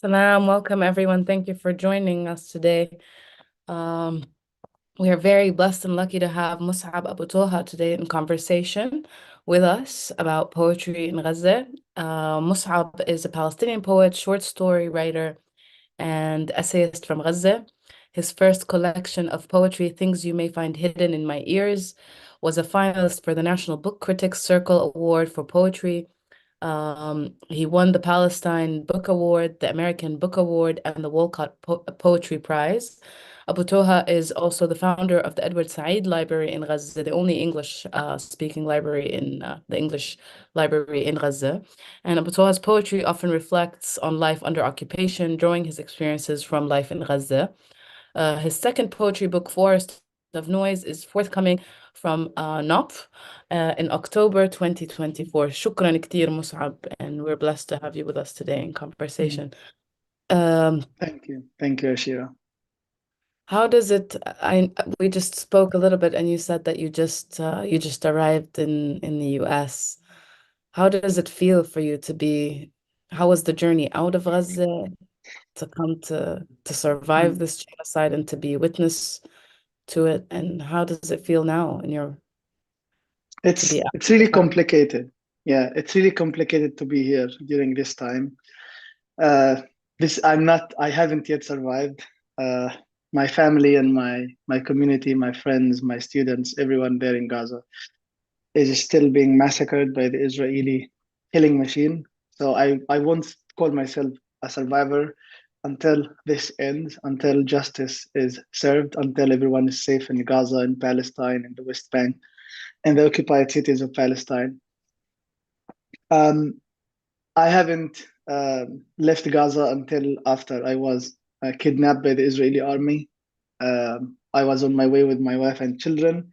Salam, welcome everyone. Thank you for joining us today. Um, we are very blessed and lucky to have Mosab Abu Toha today in conversation with us about poetry in Gaza. Mus'ab is a Palestinian poet, short story writer, and essayist from Gaza. His first collection of poetry, Things You May Find Hidden in My Ears, was a finalist for the National Book Critics Circle Award for Poetry. He won the Palestine Book Award, the American Book Award, and the Walcott Poetry Prize. Abu Toha is also the founder of the Edward Said Library in Gaza, the only English speaking library in the English library in Gaza. And Abu Toha's poetry often reflects on life under occupation, drawing his experiences from life in Gaza. His second poetry book, Forest of Noise, is forthcoming from NOP in October 2024. Shukran كتير Mus'ab, and we're blessed to have you with us today in conversation. Thank you. Thank you, Ashira. How does it, we just spoke a little bit and you said that you just arrived in the US. How does it feel for you to be, how was the journey out of Gaza to come to survive this genocide and to be witness to it? And how does it feel now in your to be out It's really of the complicated. Yeah, it's really complicated to be here during this time. I haven't yet survived. My family and my community, my friends, my students, everyone there in Gaza is still being massacred by the Israeli killing machine. So I won't call myself a survivor until this ends, until justice is served, until everyone is safe in Gaza, in Palestine, in the West Bank, and the occupied cities of Palestine. Um, I haven't left Gaza until after I was kidnapped by the Israeli army. I was on my way with my wife and children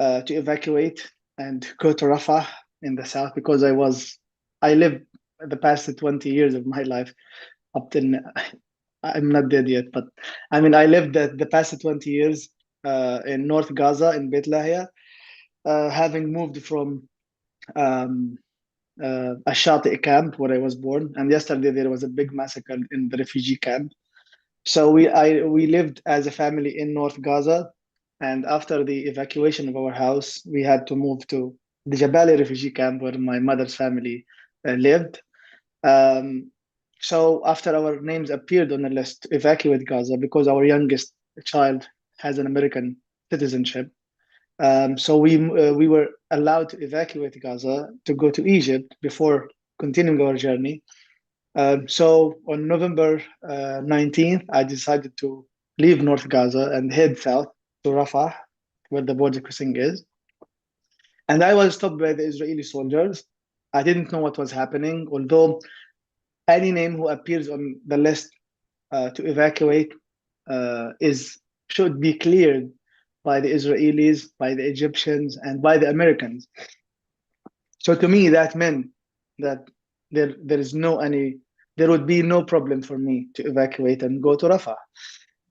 to evacuate and go to Rafah in the south because I lived the past 20 years of my life up till I'm not dead yet, but I mean I lived the past 20 years in North Gaza in Beit Lahia, having moved from um, a Shati camp where I was born, and yesterday there was a big massacre in the refugee camp. So we lived as a family in North Gaza, and after the evacuation of our house, we had to move to the Jabali refugee camp where my mother's family lived. Um, so after our names appeared on the list to evacuate Gaza, because our youngest child has an American citizenship, so we were allowed to evacuate Gaza to go to Egypt before continuing our journey. So on November 19th, I decided to leave North Gaza and head south to Rafah, where the border crossing is. And I was stopped by the Israeli soldiers. I didn't know what was happening, although any name who appears on the list to evacuate is should be cleared by the Israelis, by the Egyptians, and by the Americans. So to me, that meant that there would be no problem for me to evacuate and go to Rafah.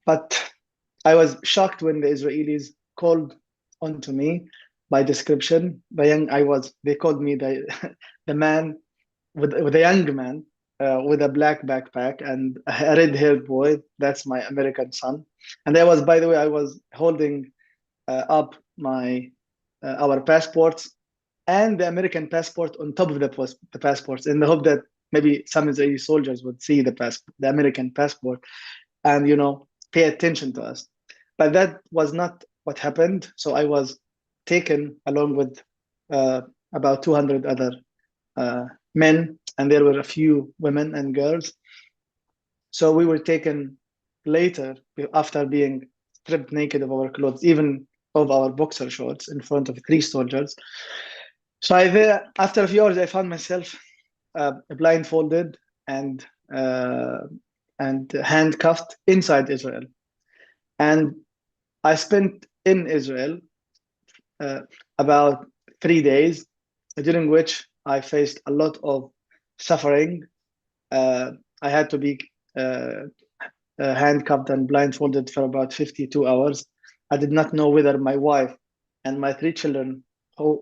But I was shocked when the Israelis called onto me by description. They called me the the man with a young man with a black backpack and a red-haired boy. That's my American son. And by the way, I was holding up my our passports and the American passport on top of the passports in the hope that maybe some Israeli soldiers would see the American passport and pay attention to us. But that was not what happened. So I was taken along with uh, about 200 other men, and there were a few women and girls. So we were taken later after being stripped naked of our clothes, even of our boxer shorts, in front of three soldiers. So after a few hours, I found myself blindfolded and handcuffed inside Israel. And I spent in Israel uh, about 3 days, during which I faced a lot of suffering. I had to be handcuffed and blindfolded for about 52 hours. I did not know whether my wife and my three children,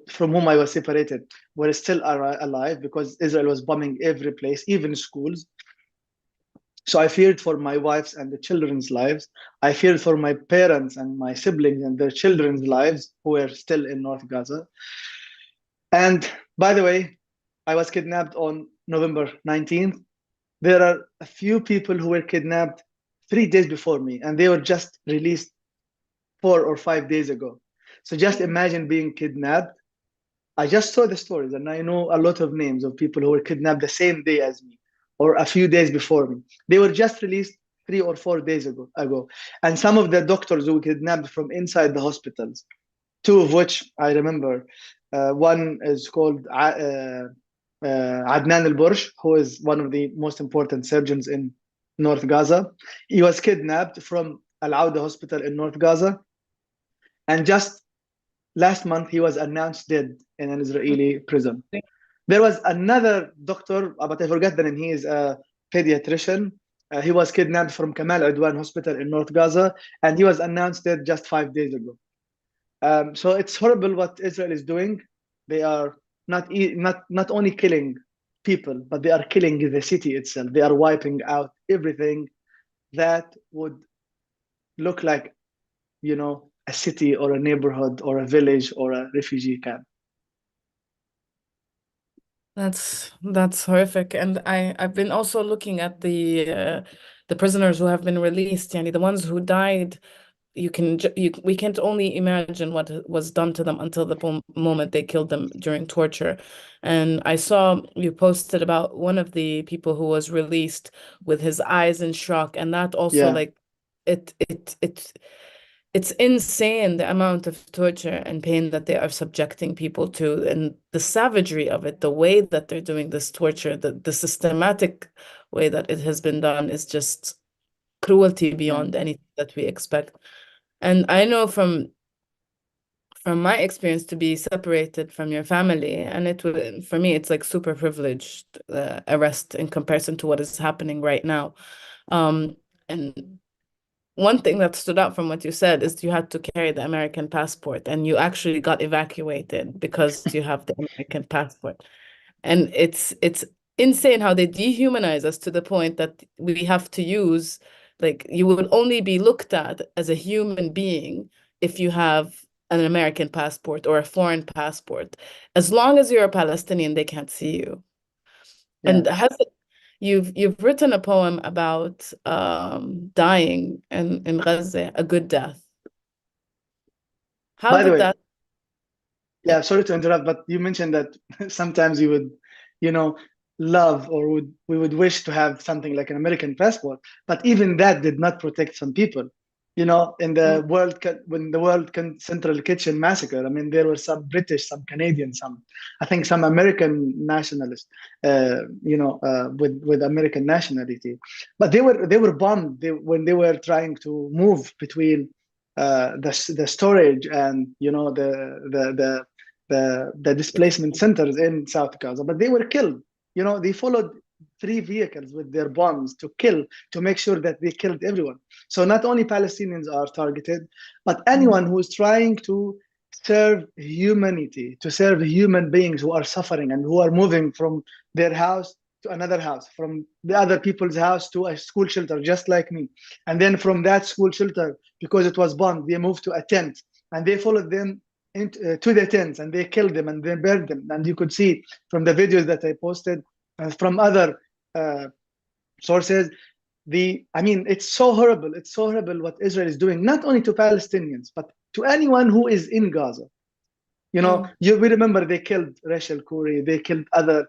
from whom I was separated, were still alive because Israel was bombing every place, even schools. So I feared for my wife's and the children's lives. I feared for my parents and my siblings and their children's lives who were still in North Gaza. And by the way, I was kidnapped on November 19th. There are a few people who were kidnapped 3 days before me, and they were just released 4 or 5 days ago. So just imagine being kidnapped. I just saw the stories, and I know a lot of names of people who were kidnapped the same day as me or a few days before me. They were just released 3 or 4 days ago. And some of the doctors who were kidnapped from inside the hospitals, two of which I remember. One is called Adnan al-Bursh, who is one of the most important surgeons in North Gaza. He was kidnapped from Al-Auda hospital in North Gaza. And just last month, he was announced dead in an Israeli prison. There was another doctor, but I forgot the name. He is a pediatrician. He was kidnapped from Kamal Adwan hospital in North Gaza, and he was announced dead just 5 days ago. So it's horrible what Israel is doing. They are not only killing people, but they are killing the city itself. They are wiping out everything that would look like, a city or a neighborhood or a village or a refugee camp. That's horrific. And I've been also looking at the prisoners who have been released, yani the ones who died. We can't only imagine what was done to them until the moment they killed them during torture. And I saw you posted about one of the people who was released with his eyes in shock, and that also Yeah. like it's insane the amount of torture and pain that they are subjecting people to, and the savagery of it, the way that they're doing this torture, the systematic way that it has been done is just cruelty beyond anything that we expect. And I know from my experience to be separated from your family, and for me it's like super privileged arrest in comparison to what is happening right now. And one thing that stood out from what you said is you had to carry the American passport, and you actually got evacuated because you have the American passport. And it's insane how they dehumanize us to the point that we have to use, like, you will only be looked at as a human being if you have an American passport or a foreign passport. As long as you're a Palestinian, they can't see you. Yeah. And you've written a poem about dying in Gaza, a good death. How By the did way, that? yeah, sorry to interrupt, but you mentioned that sometimes you would, love or we would wish to have something like an American passport, but even that did not protect some people. In the when the Central Kitchen massacre, I mean, there were some British, some Canadian, I think some American nationalists, with American nationality, but they were bombed when they were trying to move between the storage and the displacement centers in South Gaza, but they were killed. They followed 3 vehicles with their bombs to make sure that they killed everyone. So not only Palestinians are targeted, but anyone who is trying to serve humanity, to serve human beings who are suffering and who are moving from their house to another house, from the other people's house to a school shelter, just like me. And then from that school shelter, because it was bombed, they moved to a tent, and they followed them to the tents, and they killed them and they burned them. And you could see from the videos that I posted from other sources, it's so horrible. It's so horrible what Israel is doing, not only to Palestinians, but to anyone who is in Gaza. We remember they killed Rachel Corrie, they killed other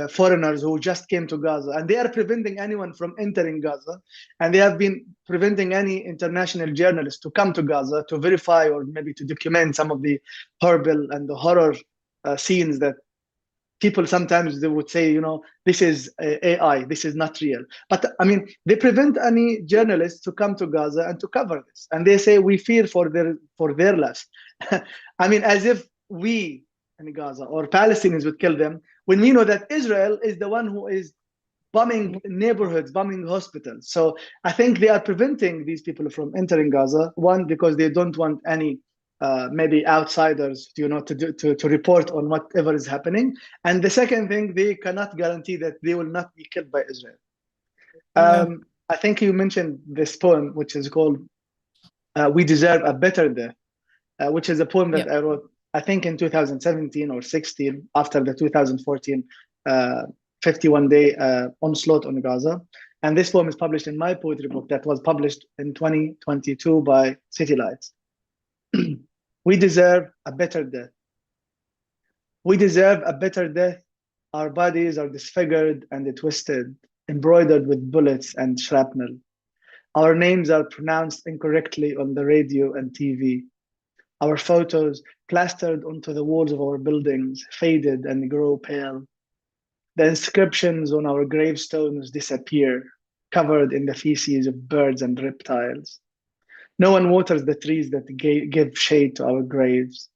foreigners who just came to Gaza, and they are preventing anyone from entering Gaza, and they have been preventing any international journalists to come to Gaza to verify or maybe to document some of the horrible and the horror scenes that people sometimes they would say, this is AI, this is not real. But I mean, they prevent any journalists to come to Gaza and to cover this, and they say we fear for their lives. I mean, as if we in Gaza or Palestinians would kill them, when we know that Israel is the one who is bombing neighborhoods, bombing hospitals. So I think they are preventing these people from entering Gaza. One, because they don't want any maybe outsiders, to report on whatever is happening. And the second thing, they cannot guarantee that they will not be killed by Israel. I think you mentioned this poem, which is called "We Deserve a Better Death," which is a poem that Yeah. I wrote, I think, in 2017 or 16, after the 2014 51-day onslaught on Gaza. And this poem is published in my poetry book that was published in 2022 by City Lights. We deserve a better death. We deserve a better death. Our bodies are disfigured and twisted, embroidered with bullets and shrapnel. Our names are pronounced incorrectly on the radio and TV. Our photos plastered onto the walls of our buildings, faded and grow pale. The inscriptions on our gravestones disappear, covered in the feces of birds and reptiles. No one waters the trees that give shade to our graves.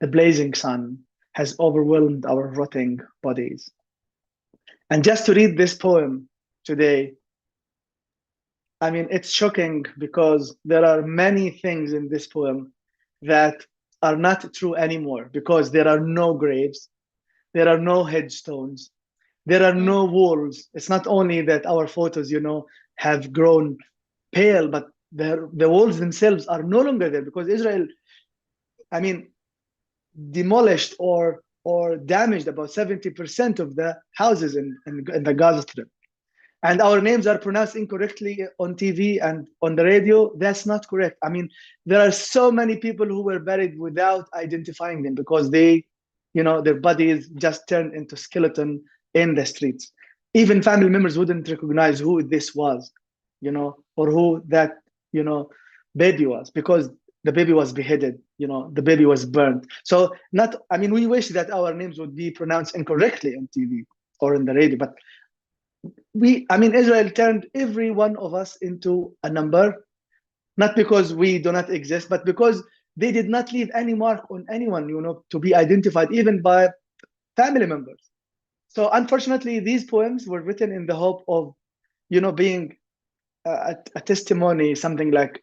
The blazing sun has overwhelmed our rotting bodies. And just to read this poem today, I mean, it's shocking because there are many things in this poem that are not true anymore, because there are no graves, there are no headstones, there are no walls. It's not only that our photos, have grown pale, but the walls themselves are no longer there, because Israel, I mean, demolished or damaged about 70% of the houses in the Gaza Strip. And our names are pronounced incorrectly on TV and on the radio. That's not correct. I mean, there are so many people who were buried without identifying them, because their bodies just turned into skeleton in the streets. Even family members wouldn't recognize who this was, or who that, baby was, because the baby was beheaded, the baby was burned. So we wish that our names would be pronounced incorrectly on TV or in the radio, but Israel turned every one of us into a number, not because we do not exist, but because they did not leave any mark on anyone, to be identified, even by family members. So unfortunately, these poems were written in the hope of, being a testimony, something like,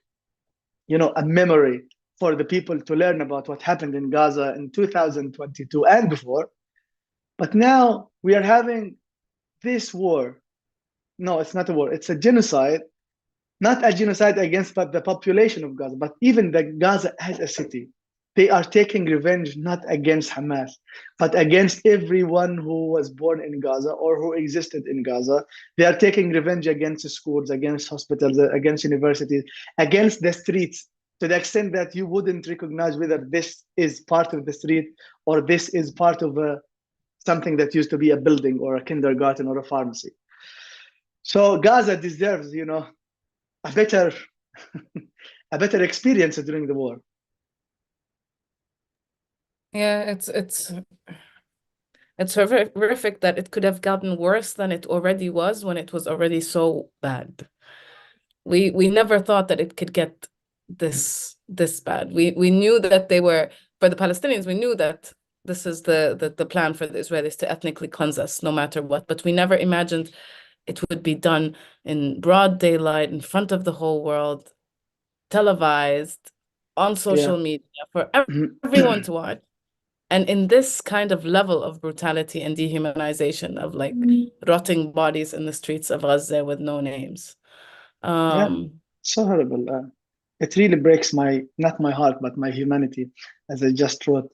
a memory for the people to learn about what happened in Gaza in 2022 and before. But now we are having this war. No, it's not a war. It's a genocide, not a genocide against the population of Gaza, but even the Gaza as a city. They are taking revenge not against Hamas, but against everyone who was born in Gaza or who existed in Gaza. They are taking revenge against schools, against hospitals, against universities, against the streets, to the extent that you wouldn't recognize whether this is part of the street or this is part of something that used to be a building or a kindergarten or a pharmacy. So Gaza deserves, a better experience during the war. Yeah, it's horrific that it could have gotten worse than it already was when it was already so bad. We never thought that it could get this bad. We knew that they were, for the Palestinians, we knew that this is the plan for the Israelis to ethnically cleanse us no matter what, but we never imagined it would be done in broad daylight in front of the whole world, televised on social media for everyone to watch. And in this kind of level of brutality and dehumanization of like rotting bodies in the streets of Gaza with no names. So horrible. It really breaks not my heart, but my humanity, as I just wrote.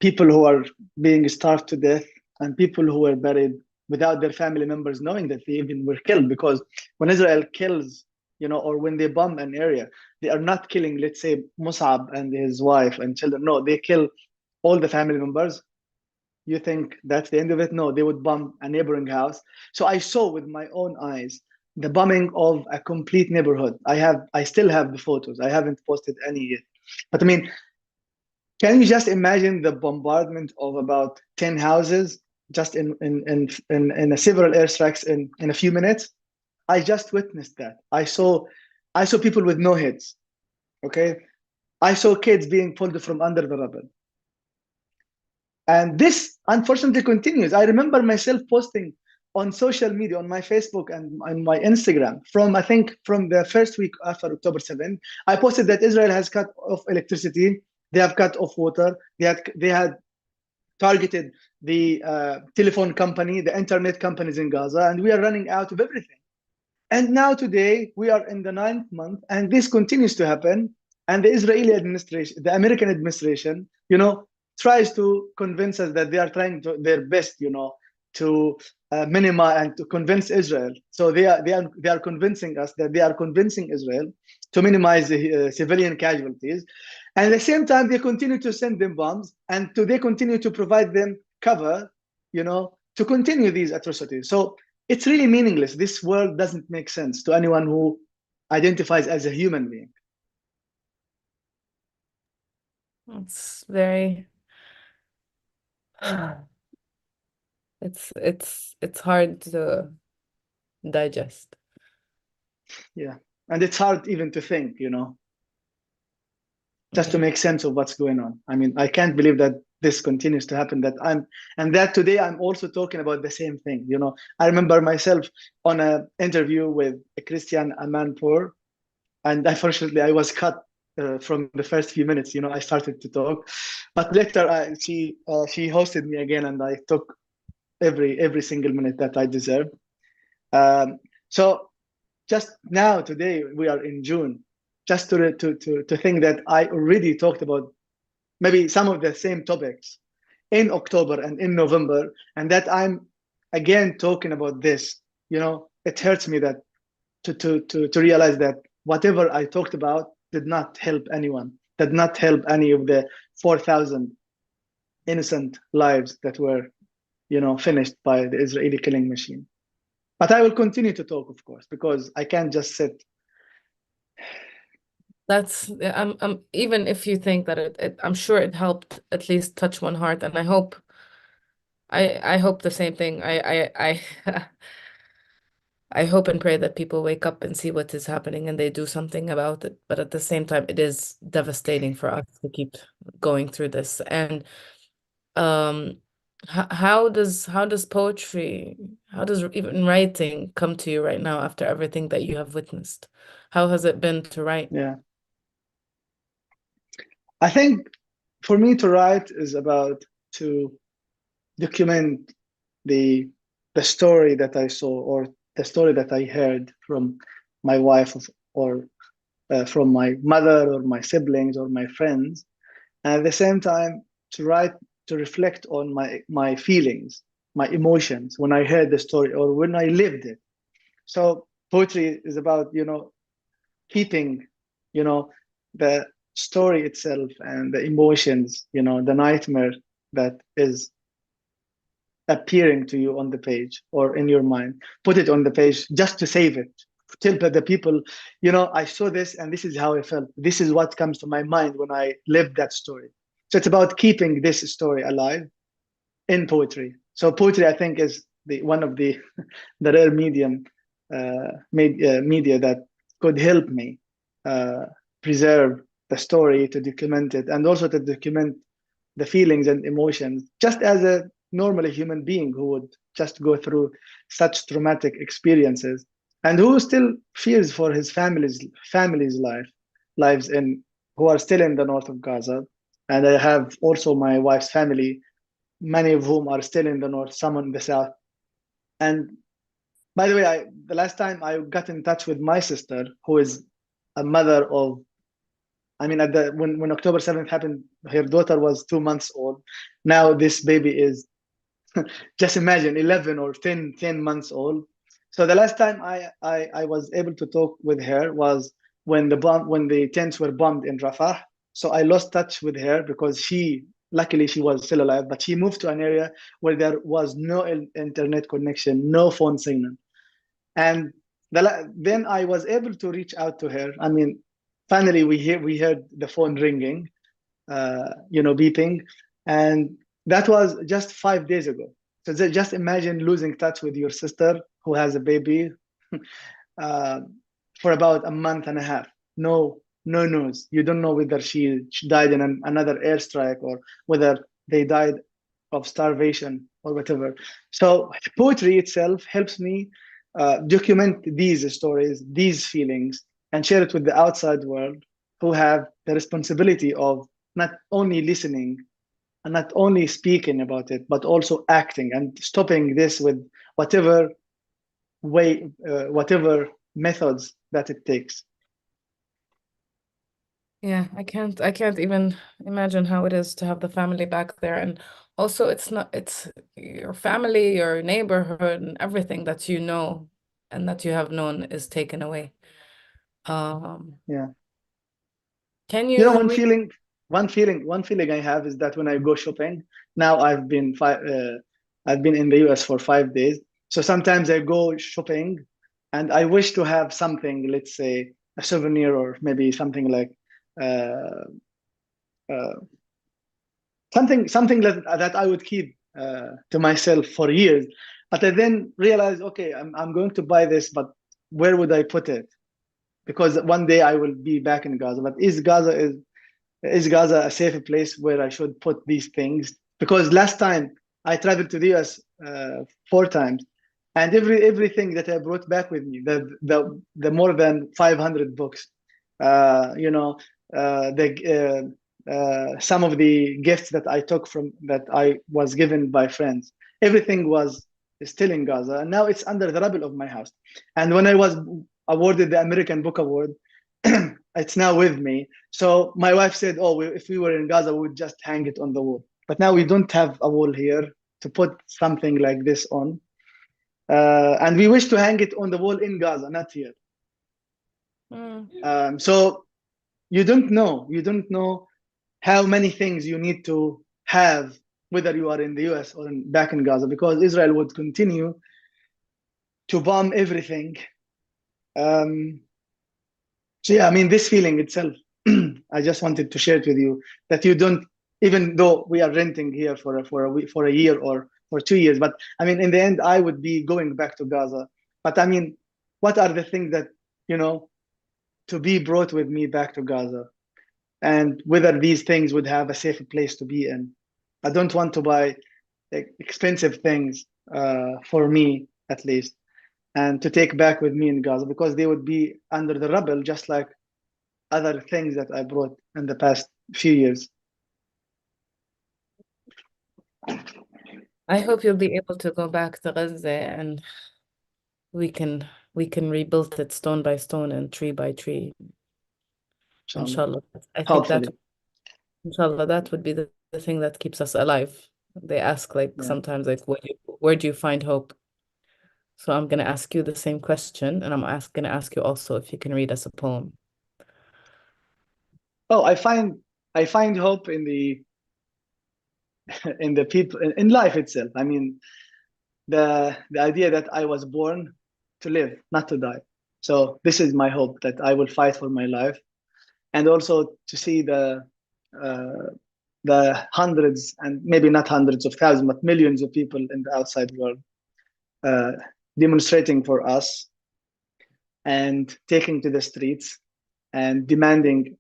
People who are being starved to death, and people who were buried without their family members knowing that they even were killed. Because when Israel kills, or when they bomb an area, they are not killing, let's say, Mosab and his wife and children. No, they kill all the family members. You think that's the end of it? No, they would bomb a neighboring house. So I saw with my own eyes the bombing of a complete neighborhood. I still have the photos. I haven't posted any yet. But I mean, can you just imagine the bombardment of about 10 houses just in several airstrikes in a few minutes? I just witnessed that. I saw people with no heads. Okay, I saw kids being pulled from under the rubble. And this unfortunately continues. I remember myself posting on social media, on my Facebook and on my Instagram, from the first week after October 7th, I posted that Israel has cut off electricity, they have cut off water, they had targeted the telephone company, the internet companies in Gaza, and we are running out of everything. And now today we are in the 9th month, and this continues to happen. And the Israeli administration, the American administration, tries to convince us that they are trying their best, to minimize and to convince Israel. So they are convincing us that they are convincing Israel to minimize the civilian casualties, and at the same time they continue to send them bombs, and they continue to provide them cover, to continue these atrocities. So it's really meaningless. This world doesn't make sense to anyone who identifies as a human being. It's very it's hard to digest. Yeah. And it's hard even to think, just to Yeah. make sense of what's going on. I mean, I can't believe that this continues to happen, and that today I'm also talking about the same thing. I remember myself on an interview with a Christian Amanpour, and unfortunately I was cut from the first few minutes. I started to talk, but later she hosted me again, and I took every single minute that I deserve. So just now today we are in June, just to think that I already talked about maybe some of the same topics in October and in November, and that I'm again talking about this. It hurts me that to realize that whatever I talked about did not help anyone, did not help any of the 4,000 innocent lives that were, finished by the Israeli killing machine. But I will continue to talk, of course, because I can't just sit. That's I'm even if you think that I'm sure it helped at least touch one heart, and I hope the same thing. I I hope and pray that people wake up and see what is happening and they do something about it. But at the same time, it is devastating for us to keep going through this. And um, how does poetry, how does even writing come to you right now after everything that you have witnessed? How has it been to write? Yeah. I think for me to write is about to document the the story that I saw, or the story that I heard from my wife, or from my mother or my siblings or my friends, and at the same time to write, to reflect on my feelings, my emotions when I heard the story or when I lived it. So poetry is about, keeping, the story itself and the emotions, the nightmare that is appearing to you on the page or in your mind. Put it on the page just to save it. Tell the people, I saw this and this is how I felt. This is what comes to my mind when I lived that story. So it's about keeping this story alive in poetry. So poetry, I think, is the one of the the rare media that could help me uh, preserve the story, to document it, and also to document the feelings and emotions, just as a normal human being who would just go through such traumatic experiences, and who still fears for his family's lives in who are still in the north of Gaza. And I have also my wife's family, many of whom are still in the north, some in the south. And by the way, the last time I got in touch with my sister, who is a mother of, I mean, when October 7th happened, her daughter was 2 months old. Now this baby is, just imagine, 11 or 10 months old. So the last time I was able to talk with her was when the tents were bombed in Rafah. So I lost touch with her because luckily she was still alive, but she moved to an area where there was no internet connection, no phone signal. And then I was able to reach out to her. I mean, finally we heard the phone ringing, beeping, and that was just 5 days ago. So just imagine losing touch with your sister who has a baby uh, for about a month and a half. No news. You don't know whether she died in another airstrike, or whether they died of starvation or whatever. So poetry itself helps me document these stories, these feelings, and share it with the outside world, who have the responsibility of not only listening and not only speaking about it, but also acting and stopping this with whatever way, whatever methods that it takes. Yeah, I can't even imagine how it is to have the family back there. And also it's your family, your neighborhood, and everything that you know and that you have known is taken away. Yeah. Can You know, you read? one feeling I have is that when I go shopping, now I've been in the US for 5 days. So sometimes I go shopping and I wish to have something, let's say a souvenir or maybe something like uh, uh, something that I would keep to myself for years. But I then realized, okay, I'm going to buy this, but where would I put it? Because one day I will be back in Gaza. But is Gaza a safe place where I should put these things? Because last time I traveled to the US 4 times, and everything that I brought back with me, the more than 500 books, you know, some of the gifts that I took from that I was given by friends, everything was still in Gaza, and now it's under the rubble of my house. And when I was awarded the American Book Award, it's now with me. So my wife said, "Oh, if we were in Gaza, we would just hang it on the wall." But now we don't have a wall here to put something like this on, and we wish to hang it on the wall in Gaza, not here. So you don't know how many things you need to have, whether you are in the US or back in Gaza, because Israel would continue to bomb everything. So yeah, I mean, this feeling itself, I just wanted to share it with you that you don't, even though we are renting here for a year or for 2 years, but I mean, in the end, I would be going back to Gaza. But I mean, what are the things that, you know, to be brought with me back to Gaza, and whether these things would have a safe place to be in? I don't want to buy expensive things for me, at least, and to take back with me in Gaza, because they would be under the rubble, just like other things that I brought in the past few years. I hope you'll be able to go back to Gaza and we can we can rebuild it stone by stone and tree by tree. Inshallah. Inshallah. I think that Hopefully. inshallah that would be the thing that keeps us alive. They ask like Yeah. sometimes like where do you find hope? So I'm gonna ask you the same question, and gonna ask you also if you can read us a poem. Oh, I find hope in the in the people in life itself. I mean, the idea that I was born to live, not to die. So this is my hope, that I will fight for my life, and also to see uh, the hundreds, and maybe not hundreds of thousands, but millions of people in the outside world uh, demonstrating for us and taking to the streets and demanding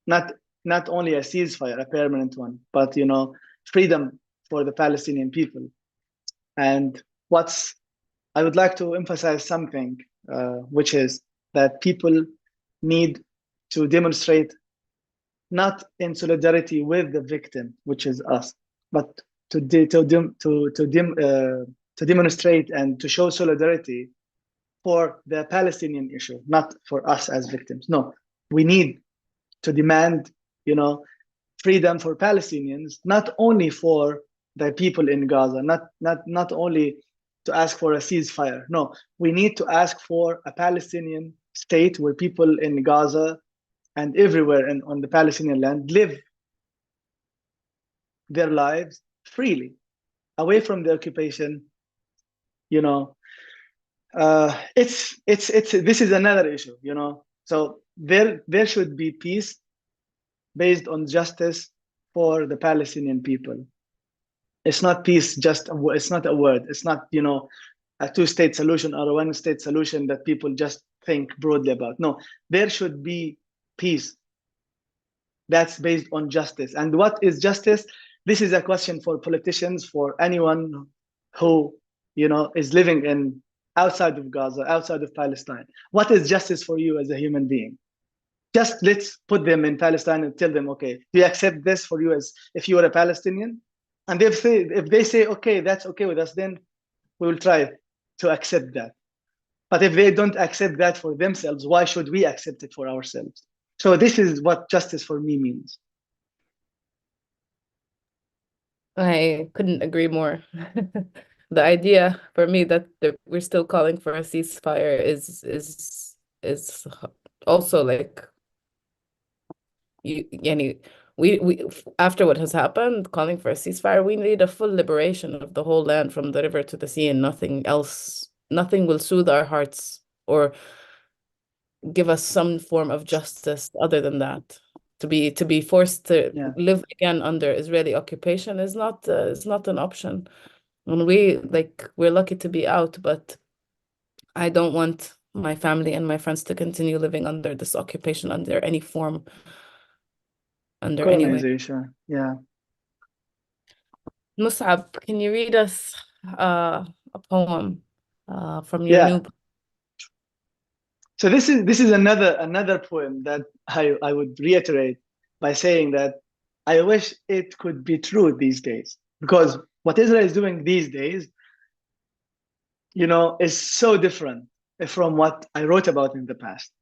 not not only a ceasefire, a permanent one, but freedom for the Palestinian people. And what's I would like to emphasize something, which is that people need to demonstrate not in solidarity with the victim, which is us, but to demonstrate and to show solidarity for the Palestinian issue, not for us as victims. No, we need to demand, freedom for Palestinians, not only for the people in Gaza, not only to ask for a ceasefire. No, we need to ask for a Palestinian state where people in Gaza and everywhere on the Palestinian land live their lives freely, away from the occupation. You know, it's this is another issue. So there should be peace based on justice for the Palestinian people. It's not peace, it's not a word. It's not, a two-state solution or a one-state solution that people just think broadly about. No, there should be peace that's based on justice. And what is justice? This is a question for politicians, for anyone who, is living in outside of Gaza, outside of Palestine. What is justice for you as a human being? Just let's put them in Palestine and tell them, okay, do you accept this for you as if you are a Palestinian? And if they say, okay, that's okay with us, then we will try to accept that. But if they don't accept that for themselves, why should we accept it for ourselves? So this is what justice for me means. I couldn't agree more. The idea for me that we're still calling for a ceasefire is also like yani, we after what has happened, calling for a ceasefire, we need a full liberation of the whole land from the river to the sea, and nothing else, nothing will soothe our hearts or give us some form of justice other than that. To be forced to live again under Israeli occupation is not an option. And we're lucky to be out, but I don't want my family and my friends to continue living under this occupation under any form, under any way. Colonization, yeah. Mus'ab, can you read us a poem from your new book? So this is another poem that I would reiterate by saying that I wish it could be true these days, because what Israel is doing these days, is so different from what I wrote about in the past.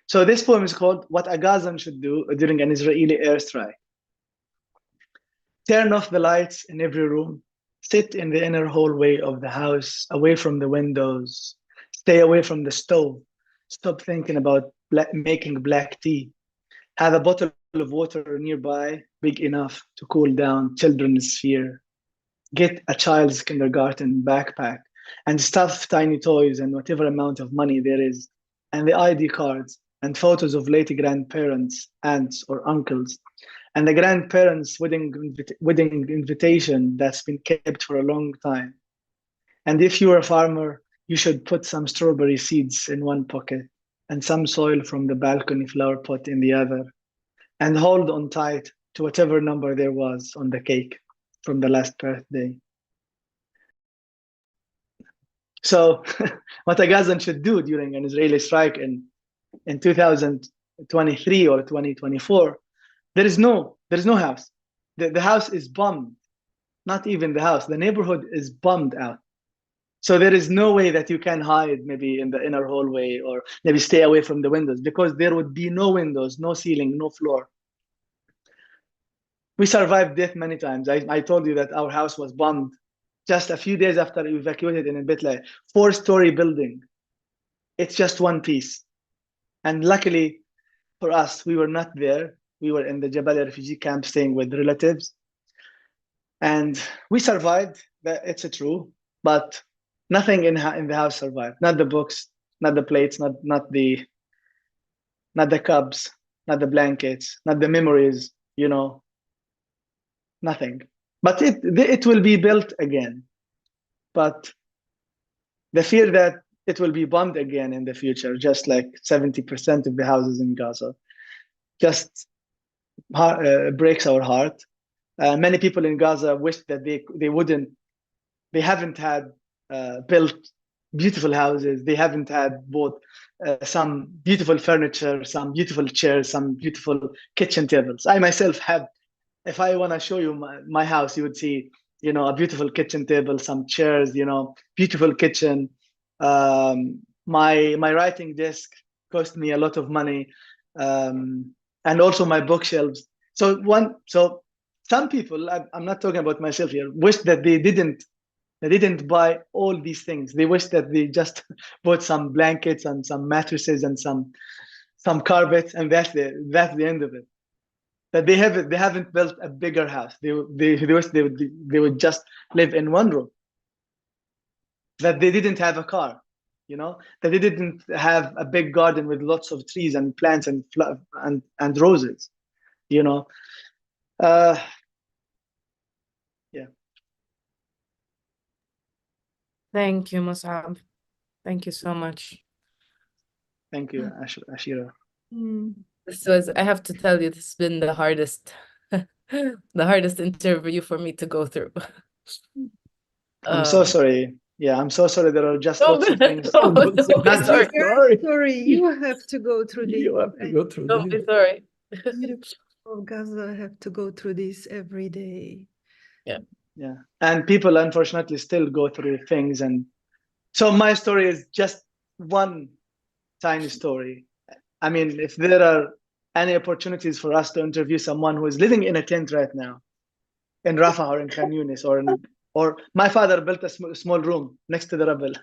So this poem is called "What a Gazan Should Do During an Israeli Airstrike." Turn off the lights in every room. Sit in the inner hallway of the house, away from the windows. Stay away from the stove. Stop thinking about making black tea. Have a bottle of water nearby, big enough to cool down children's fear. Get a child's kindergarten backpack and stuff tiny toys and whatever amount of money there is, and the ID cards and photos of late grandparents, aunts, or uncles, and the grandparents' wedding invitation that's been kept for a long time. And if you're a farmer, you should put some strawberry seeds in one pocket and some soil from the balcony flower pot in the other, and hold on tight to whatever number there was on the cake from the last birthday. So what a Gazan should do during an Israeli strike in 2023 or 2024, there is no house. The house is bombed. Not even the house. The neighborhood is bombed out. So there is no way that you can hide maybe in the inner hallway or maybe stay away from the windows, because there would be no windows, no ceiling, no floor. We survived death many times. I told you that our house was bombed just a few days after we evacuated in Bitla. 4-story building. It's just one piece. And luckily for us, we were not there. We were in the Jabalia refugee camp staying with relatives. And we survived, it's true, but nothing in the house survived. Not the books, not the plates, not the cups, not the blankets, not the memories, nothing. But it will be built again. But the fear that it will be bombed again in the future, just like 70% of the houses in Gaza, just breaks our heart. Many people in Gaza wish that they haven't had built beautiful houses. They haven't had bought some beautiful furniture, some beautiful chairs, some beautiful kitchen tables. I myself have. If I want to show you my house, you would see, a beautiful kitchen table, some chairs, beautiful kitchen. My writing desk cost me a lot of money, and also my bookshelves. So some people, I'm not talking about myself here, wish that they didn't buy all these things. They wish that they just bought some blankets and some mattresses and some carpets, and that's the end of it. That they haven't built a bigger house. They wish they would just live in one room. That they didn't have a car, that they didn't have a big garden with lots of trees and plants and roses, Yeah. Thank you, Mosab. Thank you so much. Thank you, Ashira. I have to tell you, this has been the hardest interview for me to go through. I'm so sorry. Yeah, I'm so sorry. There are just lots of things. Don't be sorry. Sorry, you have to go through this. You have to go through Don't this. be sorry. People of Gaza have to go through this every day. Yeah, and people unfortunately still go through things, and so my story is just one tiny story. I mean, if there are any opportunities for us to interview someone who is living in a tent right now in Rafah or in Khan Yunis or my father built a small room next to the rubble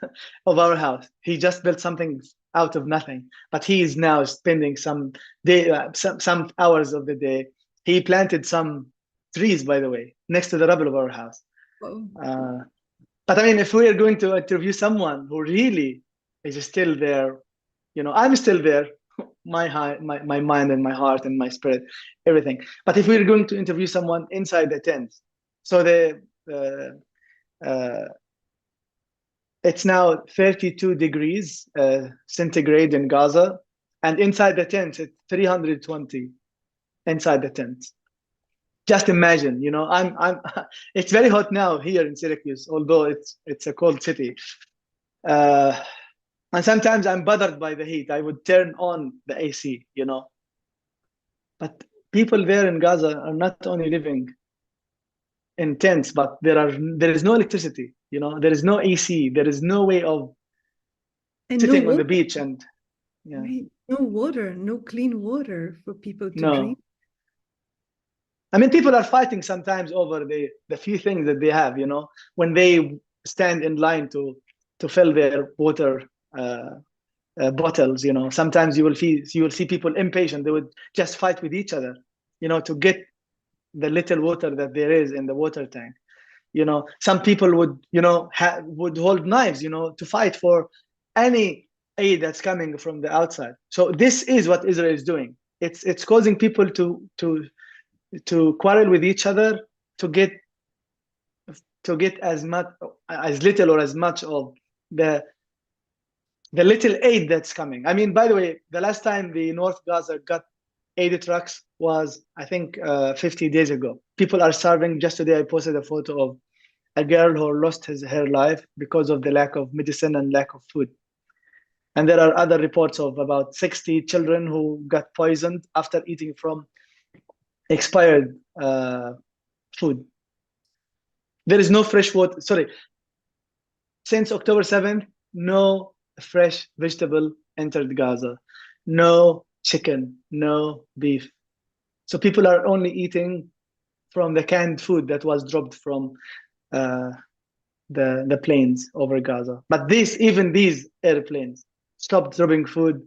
of our house. He just built something out of nothing, but he is now spending some day, some hours of the day. He planted some trees, by the way, next to the rubble of our house. Wow. But I mean, if we are going to interview someone who really is still there, you know, I'm still there, my mind and my heart and my spirit, everything. But if we're going to interview someone inside the tent, so it's now 32 degrees centigrade in Gaza, and inside the tent it's 320 inside the tent. Just imagine, you know, it's very hot now here in Syracuse, although it's a cold city. And sometimes I'm bothered by the heat. I would turn on the AC, you know. But people there in Gaza are not only living in tents, but there is no electricity, you know, there is no AC, there is no way of sitting on the beach and yeah. Right. No water, no clean water for people to No. drink. I mean, people are fighting sometimes over the few things that they have, you know, when they stand in line to fill their water bottles, you know. Sometimes you will see people impatient. They would just fight with each other, you know, to get the little water that there is in the water tank. You know, some people would, you know, would hold knives, you know, to fight for any aid that's coming from the outside. So this is what Israel is doing. It's causing people to quarrel with each other to get as little or as much of the little aid that's coming. I mean, by the way, the last time the North Gaza got aid trucks was, I think, 50 days ago. People are starving. Just today, I posted a photo of a girl who lost her life because of the lack of medicine and lack of food. And there are other reports of about 60 children who got poisoned after eating from expired food. There is no fresh water. Sorry. Since October 7th, no fresh vegetable entered Gaza. No chicken, no beef. So people are only eating from the canned food that was dropped from the planes over Gaza. But even these airplanes stopped dropping food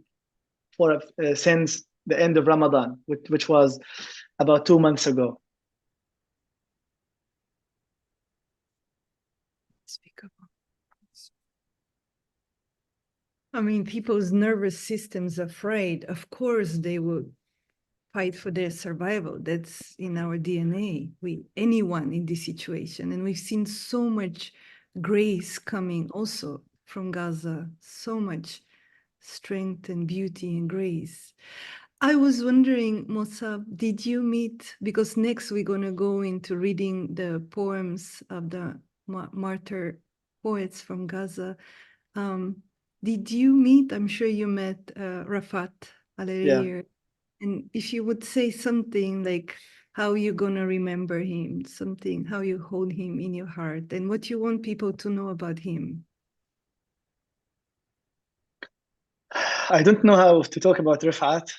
for since the end of Ramadan, which was about 2 months ago. Unspeakable. I mean, people's nervous system's afraid. Of course, they will fight for their survival. That's in our DNA. Anyone in this situation, and we've seen so much grace coming also from Gaza. So much strength and beauty and grace. I was wondering, Mosab, did you meet? Because next we're going to go into reading the poems of the martyr poets from Gaza. Did you meet? I'm sure you met Rafat Al-Arair. And if you would say something like how you're going to remember him, something, how you hold him in your heart, and what you want people to know about him. I don't know how to talk about Rifat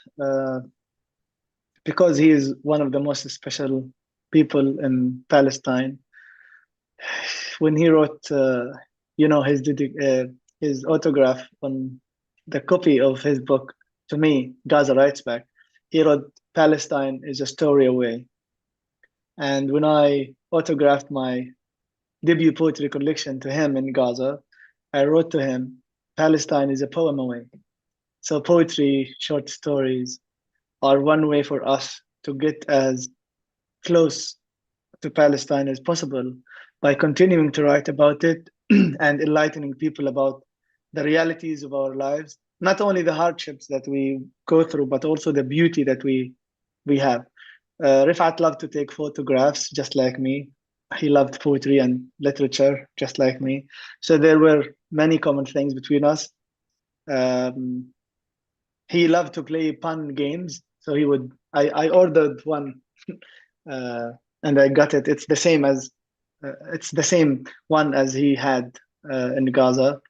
because he is one of the most special people in Palestine. When he wrote, you know, his autograph on the copy of his book to me, Gaza Writes Back, he wrote, "Palestine is a story away." And when I autographed my debut poetry collection to him in Gaza, I wrote to him, "Palestine is a poem away." So poetry, short stories are one way for us to get as close to Palestine as possible by continuing to write about it and enlightening people about the realities of our lives, not only the hardships that we go through, but also the beauty that we have. Rifat loved to take photographs just like me. He loved poetry and literature just like me. So there were many common things between us. He loved to play pun games. So I ordered one and I got it. It's the same one as he had in Gaza.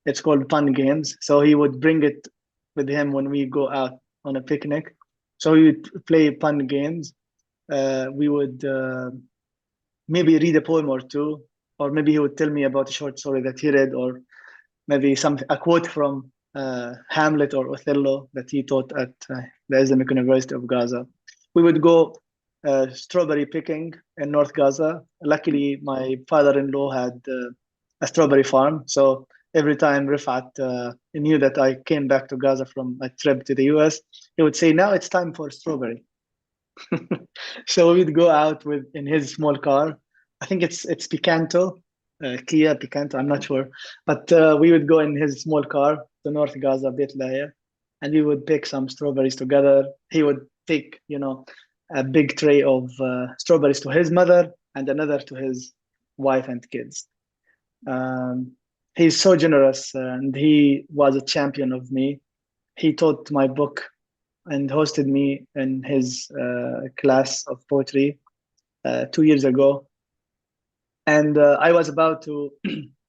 It's called Fun Games. So he would bring it with him when we go out on a picnic. So we would play fun games. We would maybe read a poem or two, or maybe he would tell me about a short story that he read, or maybe a quote from Hamlet or Othello that he taught at the Islamic University of Gaza. We would go strawberry picking in North Gaza. Luckily, my father-in-law had a strawberry farm, so every time Rifat knew that I came back to Gaza from a trip to the US, he would say, "Now it's time for strawberry." So we'd go out in his small car. I think it's Picanto, Kia Picanto. I'm not sure, but we would go in his small car to North Gaza, Beit Lahiya, and we would pick some strawberries together. He would take, a big tray of strawberries to his mother and another to his wife and kids. He's so generous, and he was a champion of me. He taught my book and hosted me in his class of poetry 2 years ago. And I was about to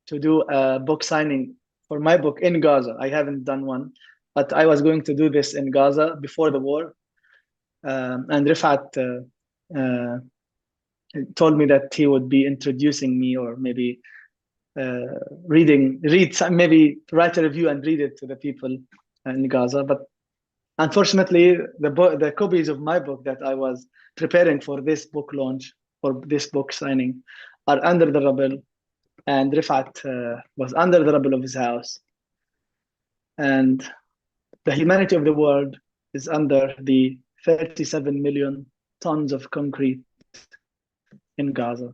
to do a book signing for my book in Gaza. I haven't done one, but I was going to do this in Gaza before the war. And Rifat told me that he would be introducing me, or maybe maybe write a review and read it to the people in Gaza. But unfortunately, the copies of my book that I was preparing for this book launch, for this book signing, are under the rubble, and Rifat was under the rubble of his house. And the humanity of the world is under the 37 million tons of concrete in Gaza.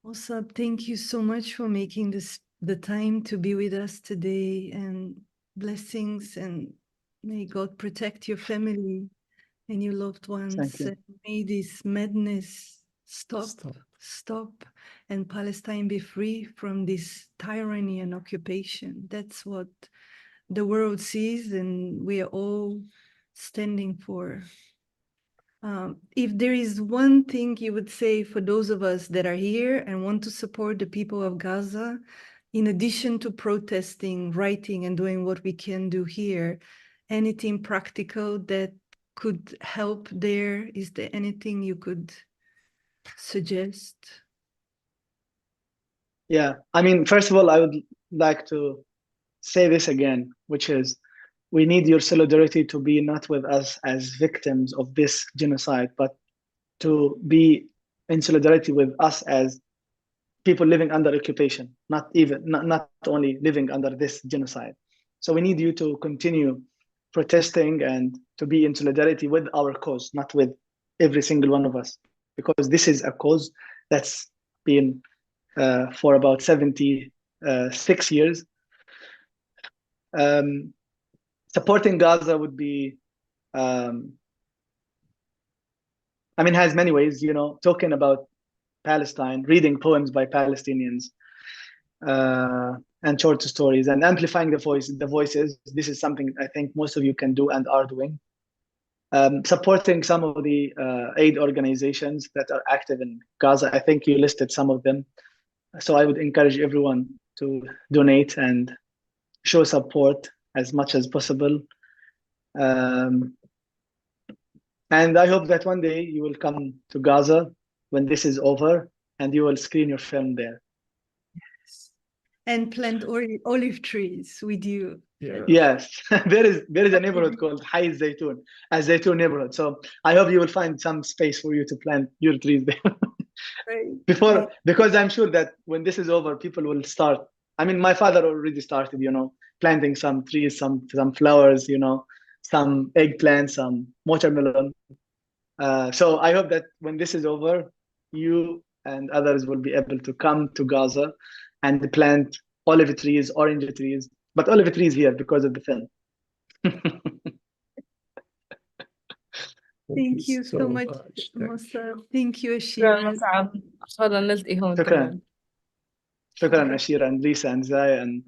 Mosab, thank you so much for making the time to be with us today, and blessings, and may God protect your family and your loved ones. Thank you. And may this madness stop, and Palestine be free from this tyranny and occupation. That's what the world sees, and we are all standing for. If there is one thing you would say for those of us that are here and want to support the people of Gaza, in addition to protesting, writing, and doing what we can do here, anything practical that could help there? Is there anything you could suggest? Yeah, I mean, first of all, I would like to say this again, which is, we need your solidarity to be not with us as victims of this genocide, but to be in solidarity with us as people living under occupation, not only living under this genocide. So we need you to continue protesting and to be in solidarity with our cause, not with every single one of us, because this is a cause that's been for about 76 years. Supporting Gaza would be, I mean, has many ways, talking about Palestine, reading poems by Palestinians, and short stories, and amplifying the voices. This is something I think most of you can do and are doing. Supporting some of the aid organizations that are active in Gaza. I think you listed some of them. So I would encourage everyone to donate and show support as much as possible. And I hope that one day you will come to Gaza when this is over, and you will screen your film there. Yes. And plant olive trees with you. Yeah. Yes, there is a neighborhood called Hay Zaytun, a Zaytun neighborhood. So I hope you will find some space for you to plant your trees there. Right. Because I'm sure that when this is over, people will start. I mean, my father already started, planting some trees, some flowers, some eggplant, some watermelon. So I hope that when this is over, you and others will be able to come to Gaza and plant olive trees, orange trees, but olive trees here because of the film. Thank you so much, Mosab. Thank you, شكرا Ashira. مصعب، إن شاء الله نلتقي هون شكرا. كمان. Shukran, Ashira, and Lisa, and Zaya, and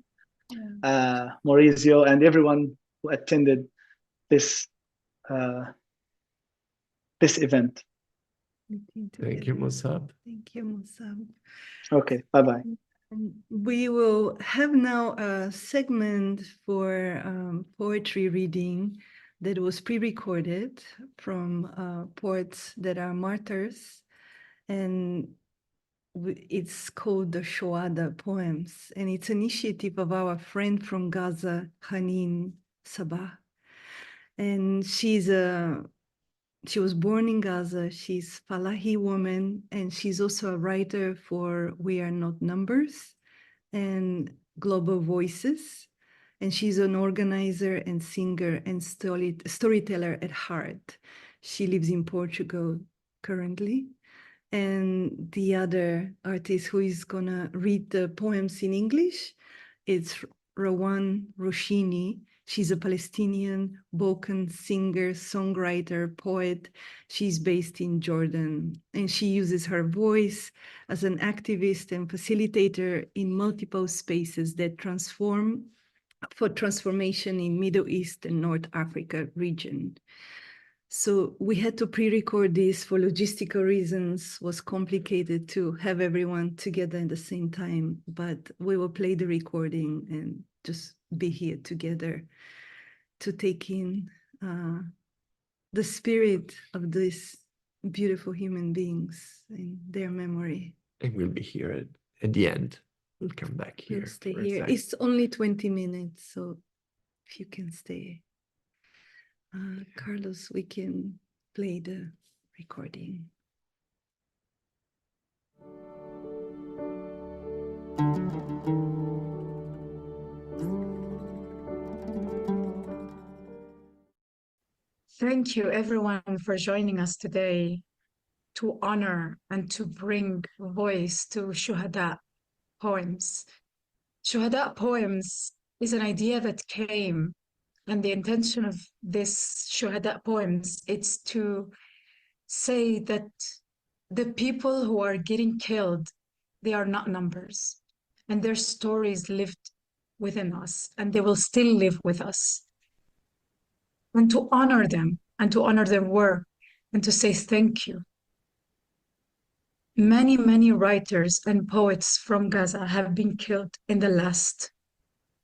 Maurizio, and everyone who attended this event. Thank you, Mosab. Thank you, Mosab. Okay, bye-bye. We will have now a segment for poetry reading that was pre-recorded from poets that are martyrs, and it's called the Shohadaa Poems, and it's an initiative of our friend from Gaza, Haneen Sabbah, and she was born in Gaza. She's Falahi woman, and she's also a writer for We Are Not Numbers and Global Voices. And she's an organizer and singer and storyteller at heart. She lives in Portugal currently. And the other artist who is gonna read the poems in English, it's Rawan Roshni. She's a Palestinian Balkan singer, songwriter, poet. She's based in Jordan, and she uses her voice as an activist and facilitator in multiple spaces that for transformation in Middle East and North Africa region. So we had to pre-record this for logistical reasons. It was complicated to have everyone together at the same time, but we will play the recording and just be here together to take in the spirit of these beautiful human beings and their memory. And we'll be here at the end. We'll come back here. We'll stay for a here. sec. It's only 20 minutes, so if you can stay. Carlos, we can play the recording. Thank you, everyone, for joining us today to honor and to bring voice to Shohadaa Poems. Shohadaa Poems is an idea that came, and the intention of this Shohadaa Poems, it's to say that the people who are getting killed, they are not numbers, and their stories lived within us, and they will still live with us. And to honor them, and to honor their work, and to say thank you. Many, many writers and poets from Gaza have been killed in the last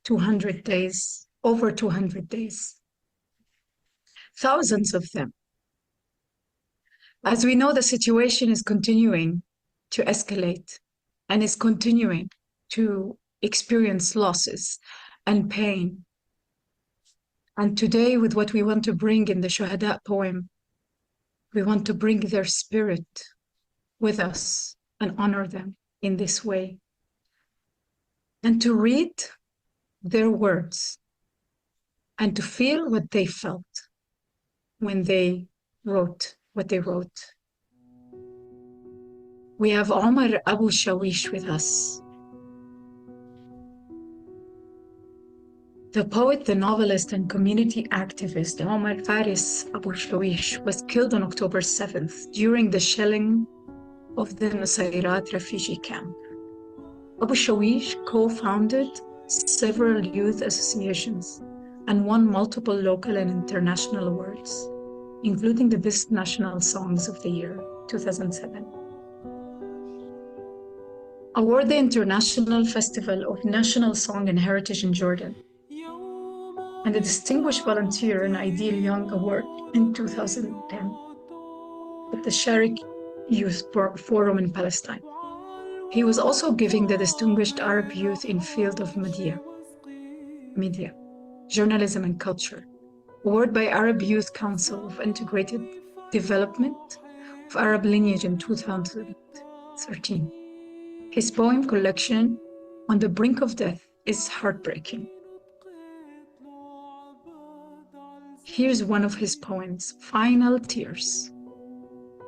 200 days, over 200 days. Thousands of them. As we know, the situation is continuing to escalate and is continuing to experience losses and pain. And today, with what we want to bring in the Shohadaa poem, we want to bring their spirit with us and honor them in this way. And to read their words and to feel what they felt when they wrote what they wrote. We have Omar Abu Shawish with us. The poet, the novelist, and community activist Omar Faris Abu Shawish was killed on October 7th during the shelling of the Nusayrat refugee camp. Abu Shawish co-founded several youth associations and won multiple local and international awards, including the Best National Songs of the Year, 2007. Award the International Festival of National Song and Heritage in Jordan, and the Distinguished Volunteer and Ideal Young Award in 2010 at the Sharik Youth Forum in Palestine. He was also giving the Distinguished Arab Youth in Field of Media, Journalism and Culture, award by Arab Youth Council of Integrated Development of Arab Lineage in 2013. His poem collection, On the Brink of Death, is heartbreaking. Here's one of his poems, Final Tears,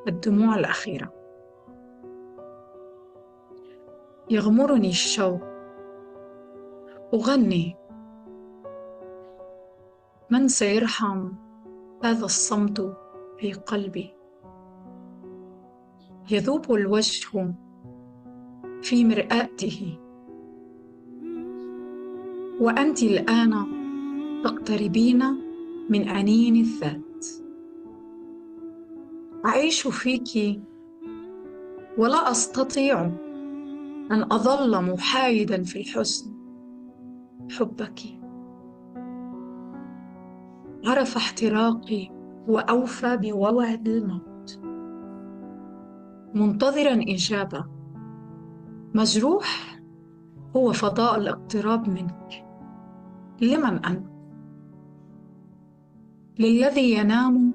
الدموع الأخيرة. يغمرني الشوق أغني من سيرحم هذا الصمت في قلبي. يذوب الوجه في مرآته وأنت الآن تقتربين من أنين الذات. أعيش فيك ولا أستطيع أن أظل محايداً في الحزن. حبك عرف احتراقي وأوفى بوعد الموت، منتظراً إجابة. مجروح هو فضاء الاقتراب منك. لمن أنت؟ للذي ينام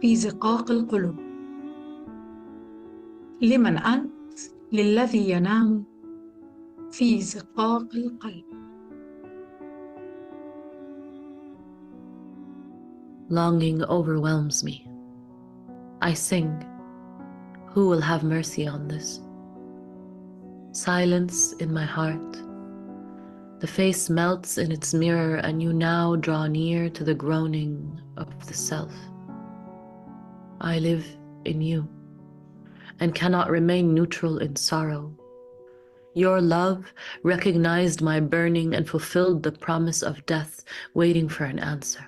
في زقاق القلوب. لمن أنت؟ للذي ينام في زقاق القلب. Longing overwhelms me. I sing. Who will have mercy on this? Silence in my heart. The face melts in its mirror, and you now draw near to the groaning of the self. I live in you and cannot remain neutral in sorrow. Your love recognized my burning and fulfilled the promise of death, waiting for an answer.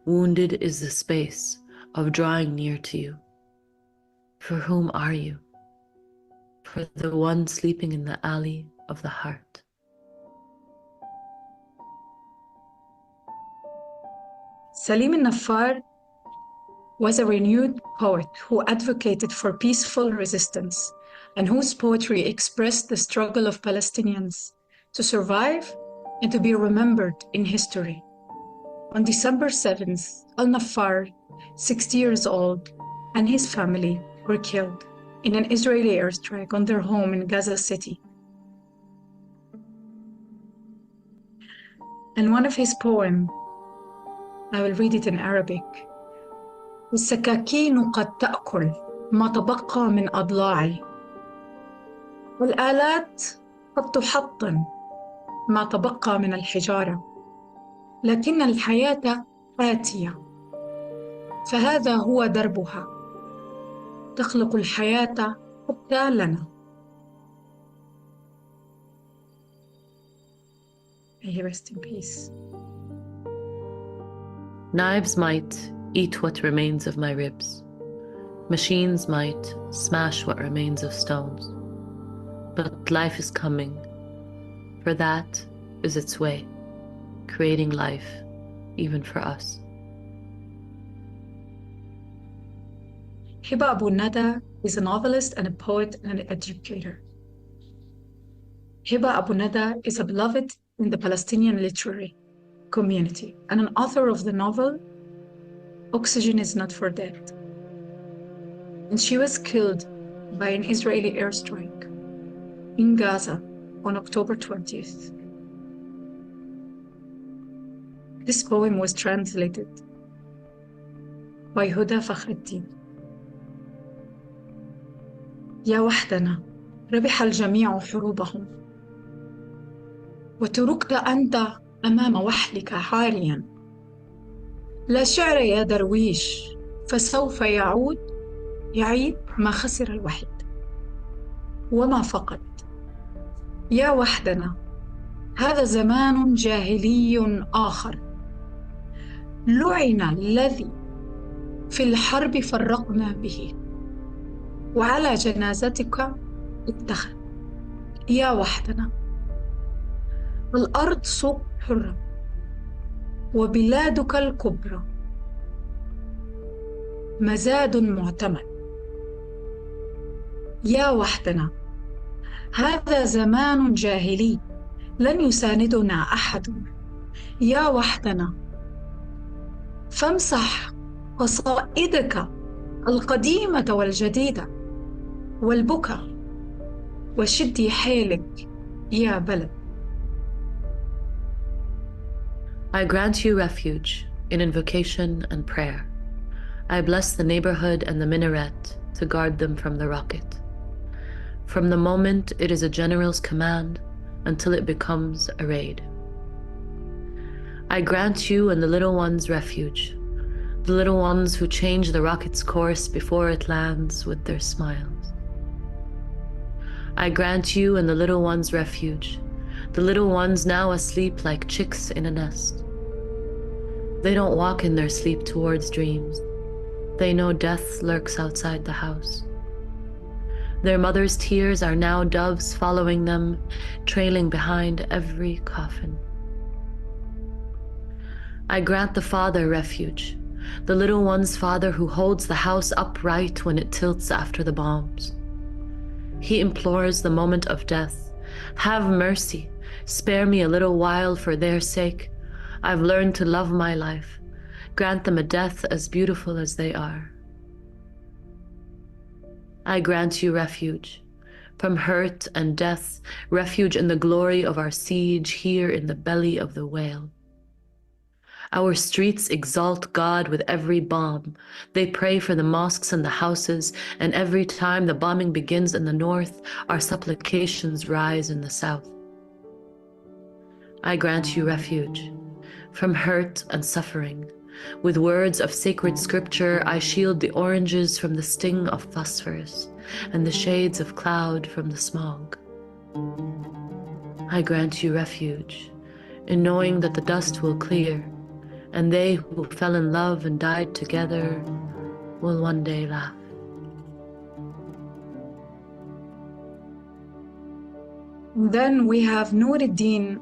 Wounded is the space of drawing near to you. For whom are you? For the one sleeping in the alley of the heart. Salim al-Nafar was a renewed poet who advocated for peaceful resistance and whose poetry expressed the struggle of Palestinians to survive and to be remembered in history. On December 7th, Al-Nafar, 60 years old, and his family were killed in an Israeli airstrike on their home in Gaza City. And one of his poems, I will read it in Arabic. السكاكين قد تأكل ما تبقى من أضلاعي، والآلات قد تحطم ما تبقى من الحجارة، لكن الحياة آتية، فهذا هو دربها، تخلق الحياة حتى لنا. May he rest in peace. Knives might eat what remains of my ribs. Machines might smash what remains of stones. But life is coming, for that is its way, creating life even for us. Hiba Abu Nada is a novelist and a poet and an educator. Hiba Abu Nada is a beloved in the Palestinian literary community and an author of the novel Oxygen is Not for Dead. And she was killed by an Israeli airstrike in Gaza on October 20th. This poem was translated by Huda Fakhreddin. يا وحدنا ربح الجميع حروبهم وتركت أنت أمام وحلك عاريا. لا شعر يا درويش فسوف يعيد ما خسر الوحيد وما فقد. يا وحدنا هذا زمان جاهلي آخر، لعن الذي في الحرب فرقنا به وعلى جنازتك اتخذ. يا وحدنا الأرض سوق حرة وبلادك الكبرى مزاد معتمد. يا وحدنا هذا زمان جاهلي لن يساندنا أحد. يا وحدنا فامسح قصائدك القديمة والجديدة والبكا وشدي حيلك يا بلد. I grant you refuge in invocation and prayer. I bless the neighborhood and the minaret to guard them from the rocket. From the moment it is a general's command until it becomes a raid. I grant you and the little ones refuge, the little ones who change the rocket's course before it lands with their smiles. I grant you and the little ones refuge, the little ones now asleep like chicks in a nest. They don't walk in their sleep towards dreams. They know death lurks outside the house. Their mother's tears are now doves following them, trailing behind every coffin. I grant the father refuge, the little one's father who holds the house upright when it tilts after the bombs. He implores the moment of death, have mercy, spare me a little while for their sake. I've learned to love my life. Grant them a death as beautiful as they are. I grant you refuge from hurt and death, refuge in the glory of our siege here in the belly of the whale. Our streets exalt God with every bomb. They pray for the mosques and the houses, and every time the bombing begins in the north, our supplications rise in the south. I grant you refuge from hurt and suffering. With words of sacred scripture, I shield the oranges from the sting of phosphorus and the shades of cloud from the smog. I grant you refuge in knowing that the dust will clear, and they who fell in love and died together will one day laugh. Then we have Nuruddin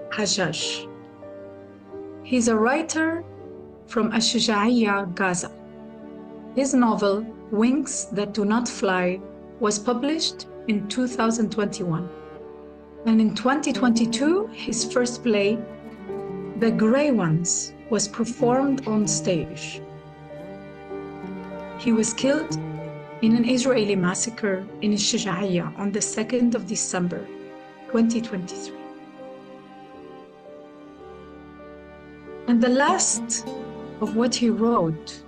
Hajjaj. He's a writer from Ashira, Gaza. His novel, Wings That Do Not Fly, was published in 2021. And in 2022, his first play, The Grey Ones, was performed on stage. He was killed in an Israeli massacre in Shuja'iyya on the 2nd of December, 2023. And the last of what he wrote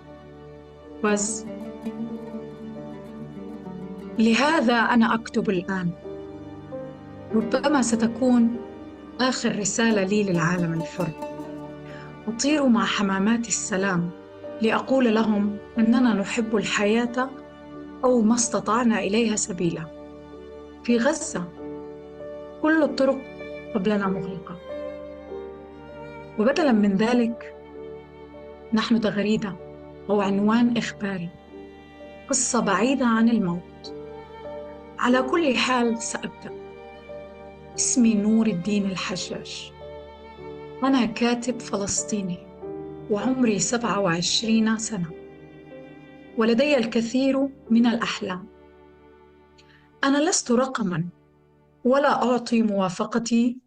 was لهذا أنا أكتب الآن. ربما ستكون آخر رسالة لي للعالم الحر. أطير مع حمامات السلام لأقول لهم أننا نحب الحياة أو ما استطعنا إليها سبيلا. في غزة كل الطرق قبلنا مغلقة. وبدلاً من ذلك نحن تغريدة أو عنوان إخباري، قصة بعيدة عن الموت. على كل حال سأبدأ. اسمي نور الدين الحجاج. أنا كاتب فلسطيني وعمري 27 سنة، ولدي الكثير من الأحلام. أنا لست رقماً ولا أعطي موافقتي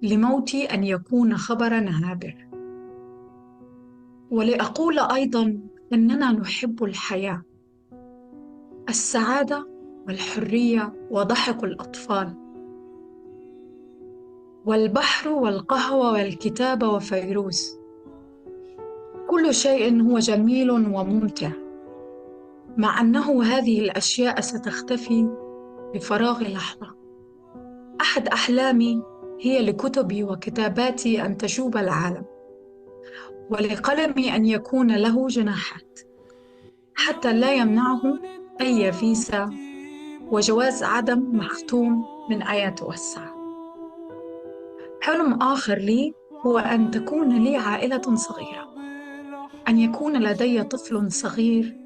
لموتي أن يكون خبراً عابر. ولأقول أيضاً أننا نحب الحياة، السعادة والحرية وضحك الأطفال، والبحر والقهوة والكتابة وفيروز. كل شيء هو جميل وممتع، مع أنه هذه الأشياء ستختفي بفراغ لحظة. أحد أحلامي هي لكتبي وكتاباتي أن تشوب العالم، ولقلمي أن يكون له جناحات حتى لا يمنعه أي فيزا وجواز عدم مختوم من أن يتوسع. حلم آخر لي هو أن تكون لي عائلة صغيرة، أن يكون لدي طفل صغير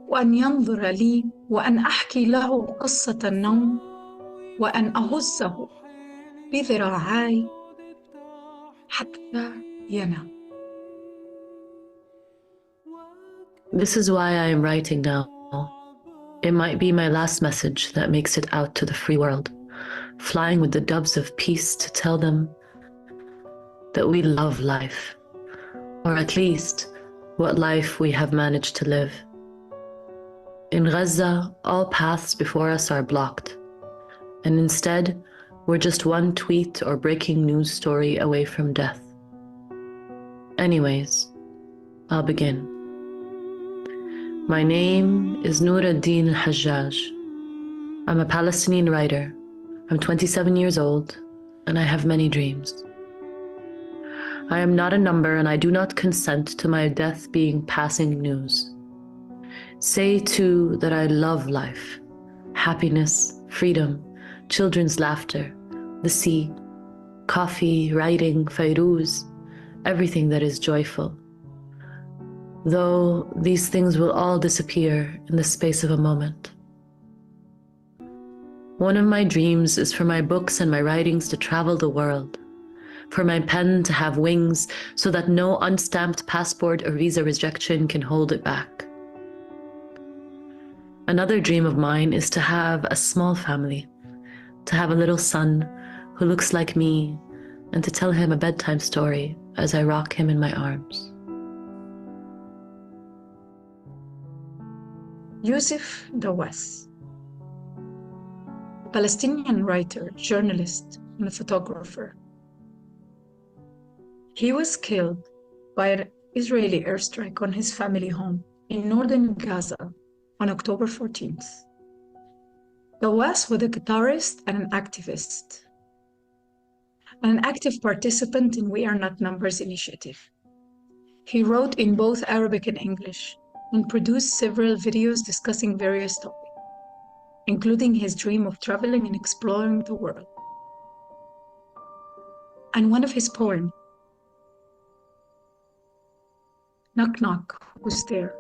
وأن ينظر لي وأن أحكي له قصة النوم وأن أهزه بذراعاي حتى ينام. This is why I am writing now. It might be my last message that makes it out to the free world, flying with the doves of peace to tell them that we love life, or at least what life we have managed to live. In Gaza, all paths before us are blocked, and instead, we're just one tweet or breaking news story away from death. Anyways, I'll begin. My name is Nuruddin Hajjaj. I'm a Palestinian writer. I'm 27 years old, and I have many dreams. I am not a number, and I do not consent to my death being passing news. Say too that I love life, happiness, freedom, children's laughter, the sea, coffee, writing, Fairuz, everything that is joyful. though these things will all disappear in the space of a moment. One of my dreams is for my books and my writings to travel the world, for my pen to have wings so that no unstamped passport or visa rejection can hold it back. Another dream of mine is to have a small family, to have a little son who looks like me, and to tell him a bedtime story as I rock him in my arms. Yusuf Dawas, Palestinian writer, journalist, and photographer. He was killed by an Israeli airstrike on his family home in northern Gaza on October 14th. Dawas was a guitarist and an activist, and an active participant in We Are Not Numbers initiative. He wrote in both Arabic and English and produced several videos discussing various topics, including his dream of traveling and exploring the world. And one of his poems, Knock Knock, Who's There?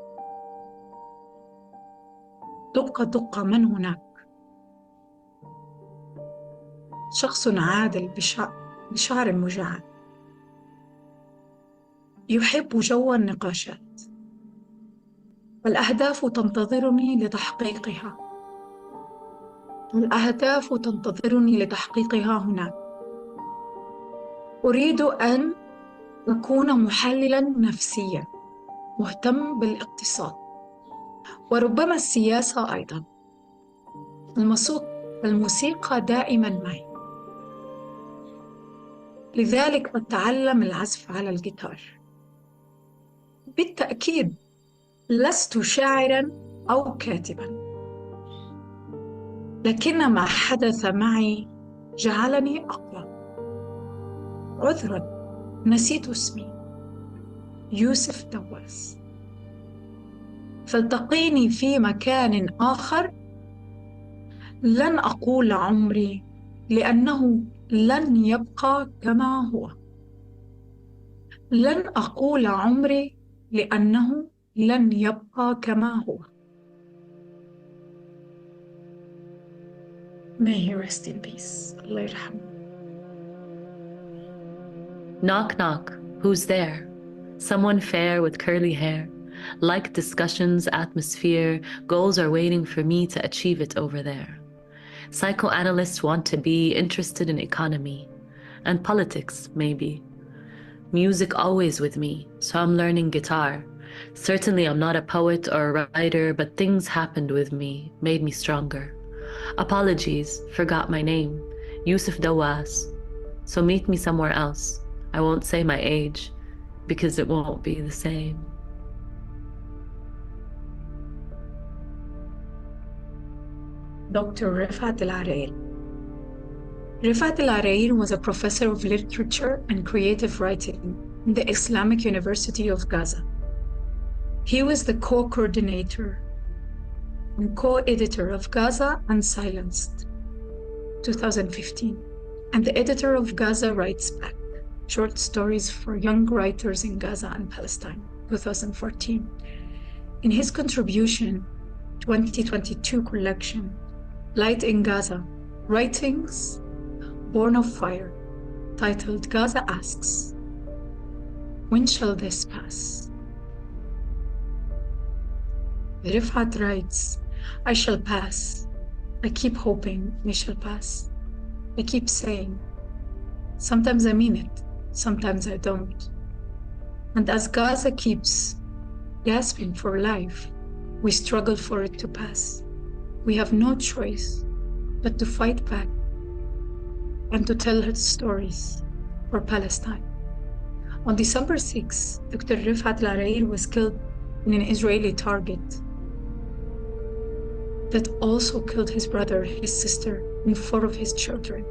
دق دق من هناك؟ شخص عادل بشعر مجعد يحب جو النقاشات، والأهداف تنتظرني لتحقيقها، والأهداف تنتظرني لتحقيقها هناك. أريد أن أكون محللاً نفسياً مهتم بالاقتصاد وربما السياسة أيضاً. الموسيقى دائماً معي، لذلك أتعلم العزف على الجيتار. بالتأكيد لست شاعراً أو كاتباً، لكن ما حدث معي جعلني أقوى. عذراً، نسيت اسمي، يوسف دواس. فالتقيني في مكان آخر. لن أقول عمري لأنه لن يبقى كما هو. لن أقول عمري لأنه لن يبقى كما هو. May he rest in peace. Allah يرحمه. Knock, knock, who's there? Someone fair with curly hair. Like discussions, atmosphere, goals are waiting for me to achieve it over there. Psychoanalysts want to be interested in economy and politics, maybe. Music always with me, so I'm learning guitar. Certainly I'm not a poet or a writer, but things happened with me, made me stronger. Apologies, forgot my name, Yusuf Dawas. So meet me somewhere else. I won't say my age, because it won't be the same. Dr. Rifat Al-Arair. Rifat Al-Arair was a professor of literature and creative writing in the Islamic University of Gaza. He was the co-coordinator and co-editor of Gaza Unsilenced, 2015, and the editor of Gaza Writes Back, short stories for young writers in Gaza and Palestine, 2014. In his contribution 2022 collection, Light in Gaza, Writings Born of Fire, titled Gaza Asks, When shall this pass? Rifat writes, I shall pass. I keep hoping we shall pass. I keep saying, sometimes I mean it, sometimes I don't. And as Gaza keeps gasping for life, we struggle for it to pass. We have no choice but to fight back and to tell her stories for Palestine. On December 6, Dr. Rifat Al-Arair was killed in an Israeli target that also killed his brother, his sister, and 4 of his children.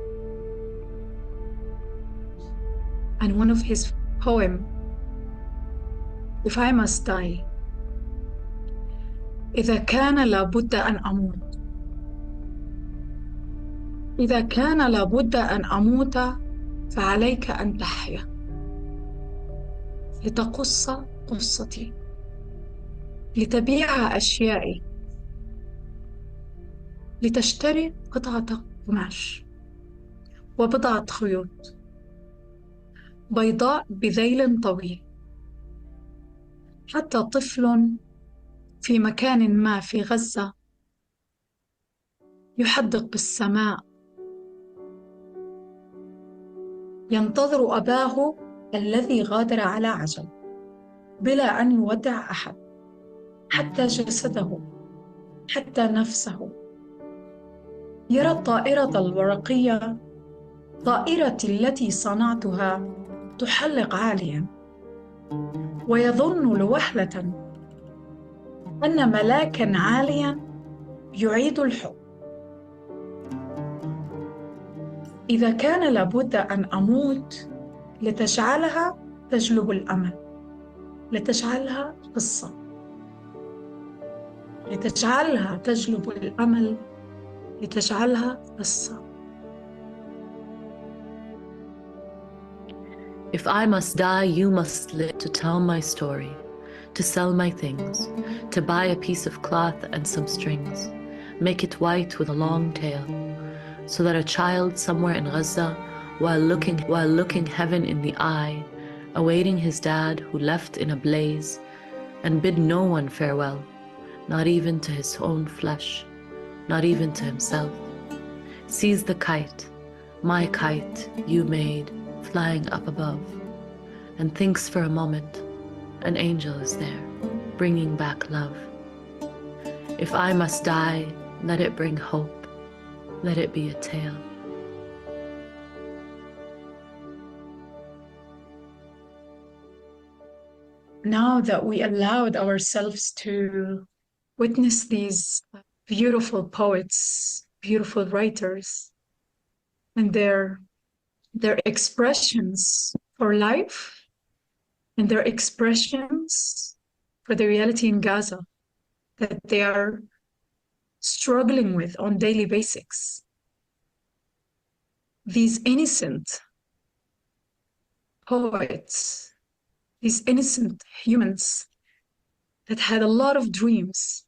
And one of his poems, If I Must Die, إذا كان لابد أن أموت، إذا كان لابد أن أموت فعليك أن تحيا لتقص قصتي لتبيع أشيائي، لتشتري قطعة قماش وبضعة خيوط بيضاء بذيل طويل، حتى طفل في مكان ما في غزة يحدق بالسماء ينتظر أباه الذي غادر على عجل بلا أن يودع أحد، حتى جسده، حتى نفسه. يرى الطائرة الورقية، طائرتي التي صنعتها، تحلق عاليا، ويظن لوهلة أن ملاكا عاليا يعيد الحب. إذا كان لابد أن أموت لتجعلها تجلب الأمل، لتجعلها قصة، لتجعلها تجلب الأمل، لتجعلها قصة. If I must die, you must live to tell my story, to sell my things, to buy a piece of cloth and some strings, make it white with a long tail, so that a child somewhere in Gaza, while looking heaven in the eye, awaiting his dad who left in a blaze, and bid no one farewell, not even to his own flesh, not even to himself, sees the kite, my kite you made, flying up above, and thinks for a moment an angel is there, bringing back love. If I must die, let it bring hope, let it be a tale. Now that we allowed ourselves to witness these beautiful poets, beautiful writers, and their expressions for life, and their expressions for the reality in Gaza that they are struggling with on daily basics. These innocent poets, these innocent humans that had a lot of dreams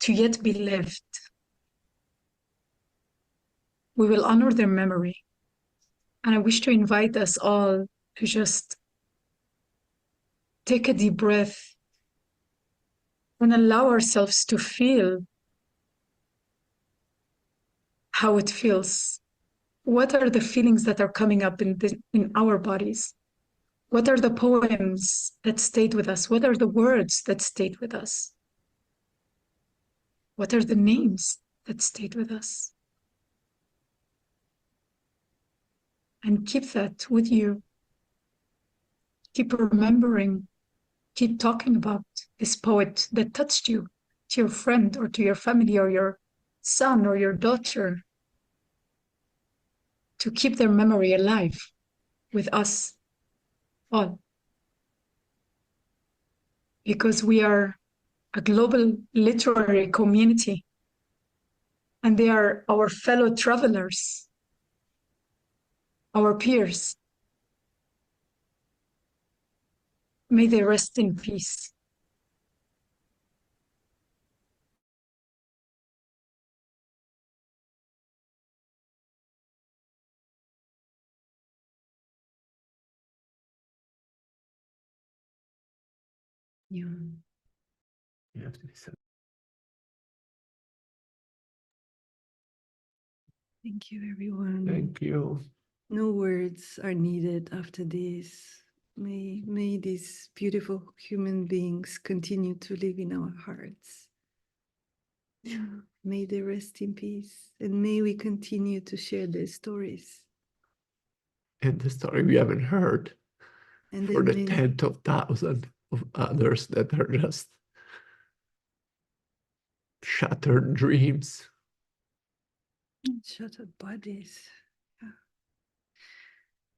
to yet be lived. We will honor their memory. And I wish to invite us all to just take a deep breath and allow ourselves to feel how it feels. What are the feelings that are coming up in our bodies? What are the poems that stayed with us? What are the words that stayed with us? What are the names that stayed with us? And keep that with you. Keep remembering, keep talking about this poet that touched you, to your friend or to your family or your son or your daughter, to keep their memory alive with us all. Because we are a global literary community, and they are our fellow travelers, our peers. May they rest in peace. Yeah. You have to be so. Thank you, everyone. Thank you. No words are needed after this. May these beautiful human beings continue to live in our hearts. May they rest in peace, and may we continue to share their stories. And the story we haven't heard And for the then tenth of thousands of others that are just shattered dreams. shattered bodies.